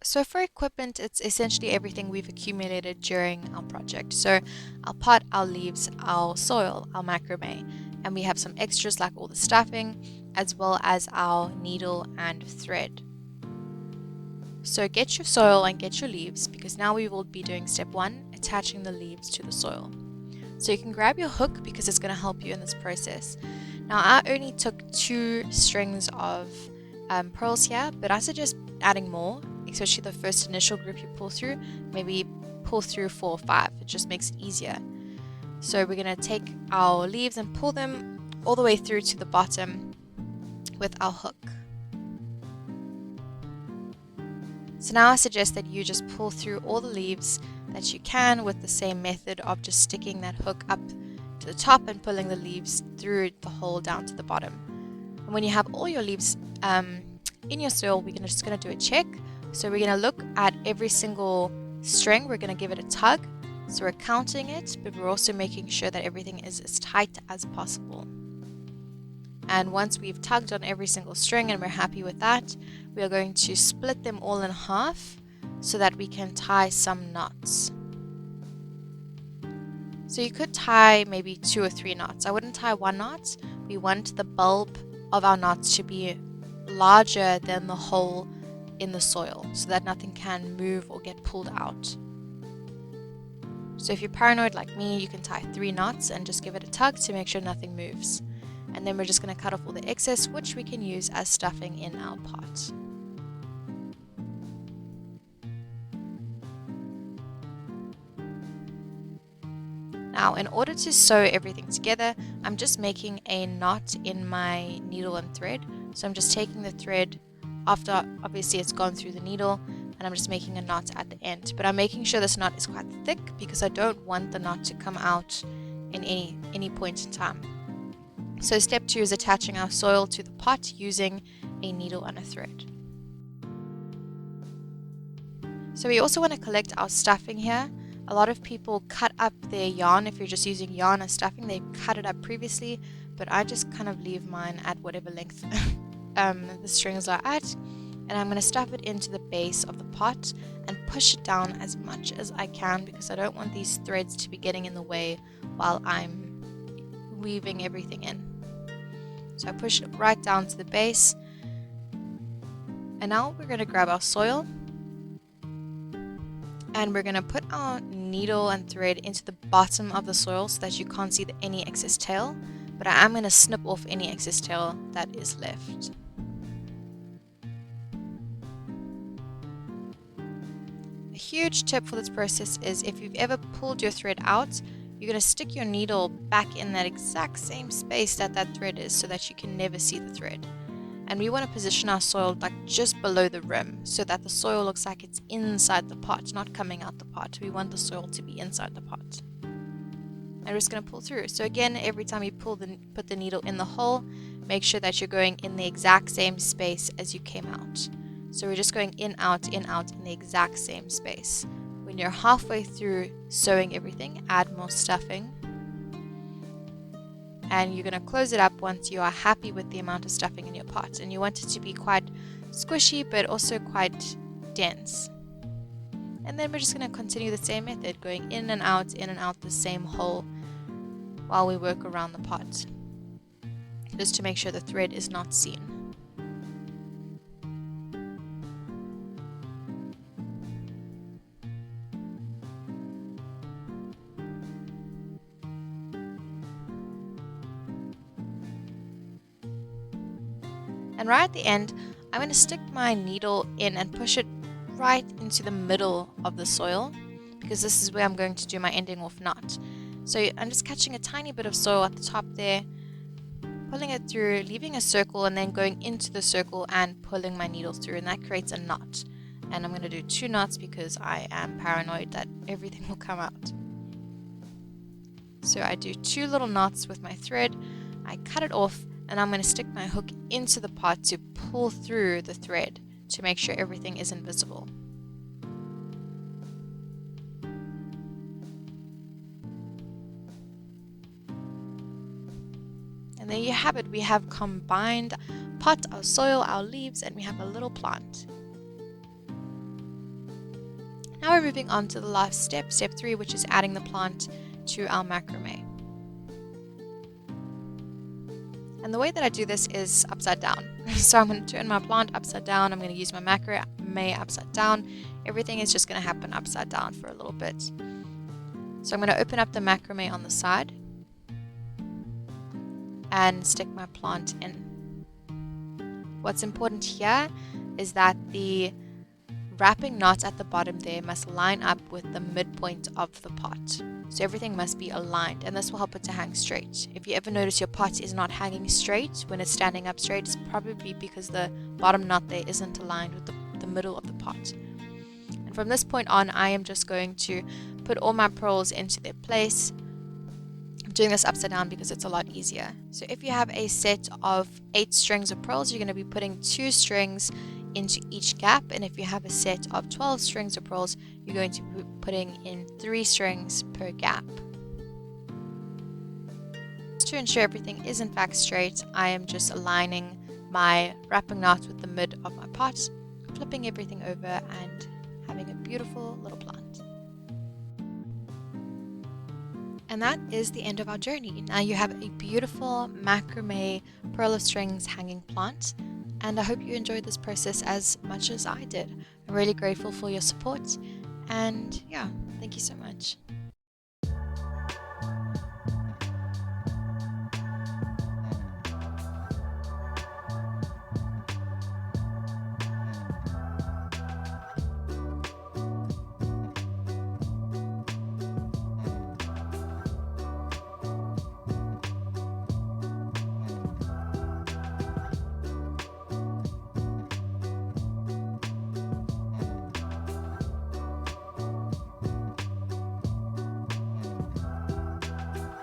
So for equipment, it's essentially everything we've accumulated during our project. So our pot, our leaves, our soil, our macrame, and we have some extras like all the stuffing, as well as our needle and thread. So get your soil and get your leaves, because now we will be doing step 1, attaching the leaves to the soil. So you can grab your hook because it's going to help you in this process. Now I only took 2 strings of pearls here, but I suggest adding more, especially the first initial group you pull through. Maybe pull through 4 or 5, it just makes it easier. So we're going to take our leaves and pull them all the way through to the bottom with our hook. So now I suggest that you just pull through all the leaves that you can with the same method of just sticking that hook up to the top and pulling the leaves through the hole down to the bottom. And when you have all your leaves in your soil, we're just going to do a check. So we're going to look at every single string, we're going to give it a tug. So we're counting it, but we're also making sure that everything is as tight as possible. And once we've tugged on every single string and we're happy with that, we are going to split them all in half so that we can tie some knots. So you could tie maybe 2 or 3 knots. I wouldn't tie 1 knot. We want the bulb of our knots to be larger than the hole in the soil so that nothing can move or get pulled out. So if you're paranoid like me, you can tie 3 knots and just give it a tug to make sure nothing moves. And then we're just going to cut off all the excess, which we can use as stuffing in our pot. Now, in order to sew everything together, I'm just making a knot in my needle and thread. So I'm just taking the thread after, obviously it's gone through the needle, and I'm just making a knot at the end. But I'm making sure this knot is quite thick because I don't want the knot to come out in any point in time. So step 2 is attaching our soil to the pot using a needle and a thread. So we also want to collect our stuffing here. A lot of people cut up their yarn. If you're just using yarn as stuffing, they cut it up previously, but I just kind of leave mine at whatever length the strings are at, and I'm going to stuff it into the base of the pot and push it down as much as I can because I don't want these threads to be getting in the way while I'm weaving everything in. So I push it right down to the base, and now we're going to grab our soil and we're going to put our needle and thread into the bottom of the soil so that you can't see any excess tail, but I am going to snip off any excess tail that is left. A huge tip for this process is if you've ever pulled your thread out, you're going to stick your needle back in that exact same space that thread is so that you can never see the thread. And we want to position our soil like just below the rim so that the soil looks like it's inside the pot, not coming out the pot. We want the soil to be inside the pot. And we're just going to pull through. So again, every time you put the needle in the hole, make sure that you're going in the exact same space as you came out. So we're just going in, out, in the exact same space. When you're halfway through sewing everything, add more stuffing. And you're going to close it up once you are happy with the amount of stuffing in your pot. And you want it to be quite squishy, but also quite dense. And then we're just going to continue the same method, going in and out the same hole while we work around the pot, just to make sure the thread is not seen. And right at the end, I'm going to stick my needle in and push it right into the middle of the soil because this is where I'm going to do my ending off knot. So I'm just catching a tiny bit of soil at the top there, pulling it through, leaving a circle, and then going into the circle and pulling my needle through, and that creates a knot. And I'm going to do 2 knots because I am paranoid that everything will come out. So I do 2 little knots with my thread, I cut it off, and I'm going to stick my hook into the pot to pull through the thread to make sure everything is invisible. And there you have it. We have combined pot, our soil, our leaves, and we have a little plant. Now we're moving on to the last step, step 3, which is adding the plant to our macrame. And the way that I do this is upside down. So I'm going to turn my plant upside down. I'm going to use my macrame upside down. Everything is just going to happen upside down for a little bit. So I'm going to open up the macrame on the side and stick my plant in. What's important here is that the wrapping knot at the bottom there must line up with the midpoint of the pot. So everything must be aligned, and this will help it to hang straight. If you ever notice your pot is not hanging straight when it's standing up straight, it's probably because the bottom knot there isn't aligned with the middle of the pot. And from this point on, I am just going to put all my pearls into their place. I'm doing this upside down because it's a lot easier. So if you have a set of 8 strings of pearls, you're going to be putting 2 strings into each gap, and if you have a set of 12 strings of pearls, you're going to be putting in 3 strings per gap. To ensure everything is in fact straight, I am just aligning my wrapping knot with the mid of my pot, flipping everything over and having a beautiful little plant. And that is the end of our journey. Now you have a beautiful macrame pearl of strings hanging plant. And I hope you enjoyed this process as much as I did. I'm really grateful for your support, and yeah, thank you so much.